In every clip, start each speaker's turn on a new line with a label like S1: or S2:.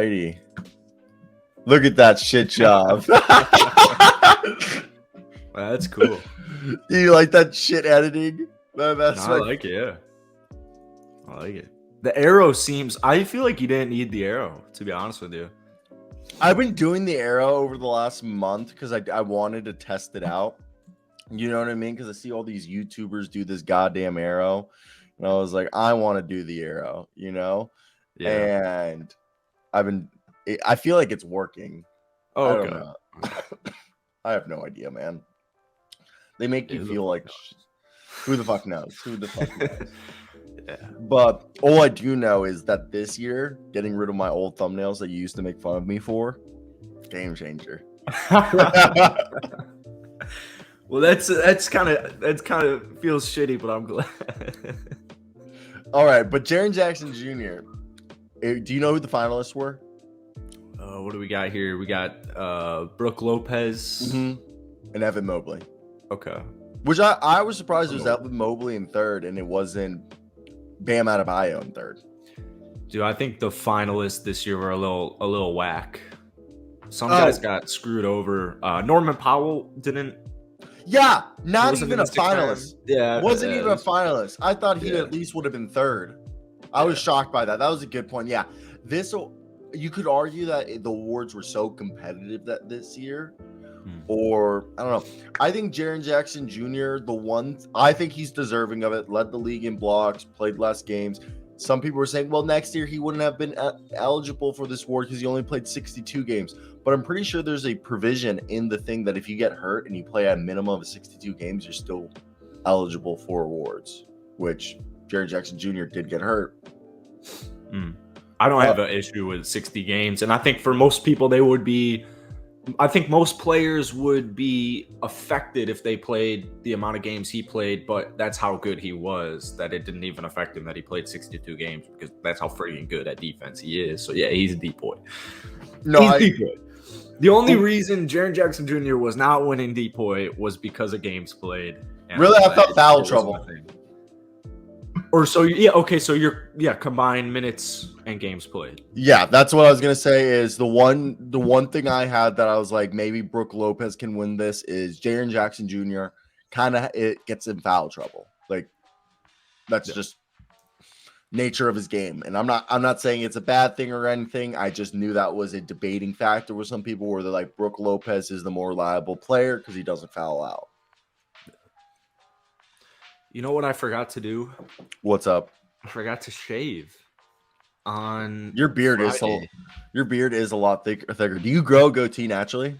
S1: righty. Look at that shit job.
S2: That's cool.
S1: Do you like that shit editing?
S2: I like it, yeah. I like it. The arrow seems... I feel like you didn't need the arrow, to be honest with you.
S1: I've been doing the arrow over the last month because I wanted to test it out. You know what I mean? Because I see all these YouTubers do this goddamn arrow. And I was like, I want to do the arrow, you know?
S2: Yeah.
S1: And I feel like it's working.
S2: Oh, okay.
S1: I don't know. I have no idea, man. They make you feel like... Who the fuck knows? Who the fuck knows?
S2: Yeah.
S1: But all I do know is that this year, getting rid of my old thumbnails that you used to make fun of me for, game changer.
S2: Well, that's kind of feels shitty, but I'm glad.
S1: All right, but Jaren Jackson Jr. Do you know who the finalists were?
S2: What do we got here? We got Brook Lopez
S1: and Evan Mobley.
S2: Okay.
S1: Which I was surprised it was Evan Mobley in third, and it wasn't Bam Adebayo in third.
S2: Dude, I think the finalists this year were a little whack. Some guys got screwed over. Norman Powell didn't.
S1: Yeah, not even a finalist.
S2: Yeah,
S1: wasn't even a finalist. I thought he at least would have been third. I was shocked by that. That was a good point. Yeah, you could argue that the awards were so competitive that this year, or I don't know. I think Jaren Jackson Jr. I think he's deserving of it. Led the league in blocks, played less games. Some people were saying, well, next year he wouldn't have been eligible for this award because he only played 62 games. But I'm pretty sure there's a provision in the thing that if you get hurt and you play a minimum of 62 games, you're still eligible for awards, which Jaren Jackson Jr. did get hurt.
S2: I don't have an issue with 60 games. And I think for most people, they would be... I think most players would be affected if they played the amount of games he played, but that's how good he was, that it didn't even affect him that he played 62 games, because that's how freaking good at defense he is. So, yeah, he's a DPOY. DPOY. The only reason Jaren Jackson Jr. was not winning DPOY was because of games played.
S1: Really? I felt foul trouble.
S2: Or so, yeah, okay, so you're, combined minutes and games played.
S1: Yeah, that's what I was going to say is the one thing I had that I was like, maybe Brook Lopez can win this is Jaren Jackson Jr. It gets in foul trouble. Like, that's just nature of his game. And I'm not saying it's a bad thing or anything. I just knew that was a debating factor with some people where they're like, Brook Lopez is the more reliable player because he doesn't foul out.
S2: You know what I forgot to do?
S1: What's up?
S2: I forgot to shave on
S1: your beard. Your beard is a lot thicker. Do you grow a goatee naturally?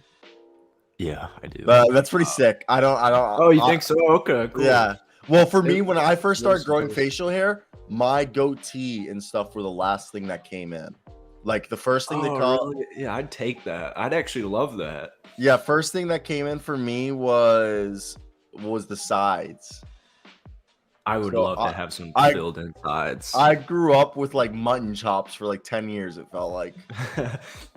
S2: Yeah, I do.
S1: That's pretty sick. I don't.
S2: Oh, you think so? Okay, cool.
S1: Yeah. Well, for me, when I first started growing facial hair, my goatee and stuff were the last thing that came in. Like the first thing that came.
S2: Really? Yeah, I'd take that. I'd actually love that.
S1: Yeah, first thing that came in for me was the sides.
S2: I would love to have some filled in sides.
S1: I grew up with like mutton chops for like 10 years, it felt like.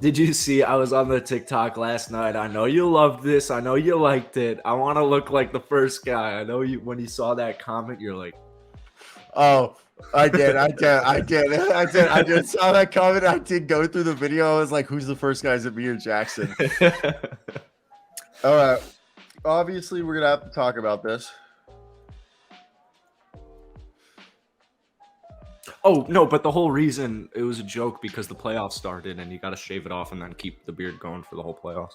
S2: Did you see? I was on the TikTok last night. I know you loved this. I know you liked it. I want to look like the first guy. I know you, when you saw that comment, you're like,
S1: oh, I did saw that comment. I did go through the video. I was like, who's the first guy? Is it me or Jackson? All right. Obviously, we're going to have to talk about this.
S2: Oh, no, but the whole reason it was a joke because the playoffs started and you got to shave it off and then keep the beard going for the whole playoffs.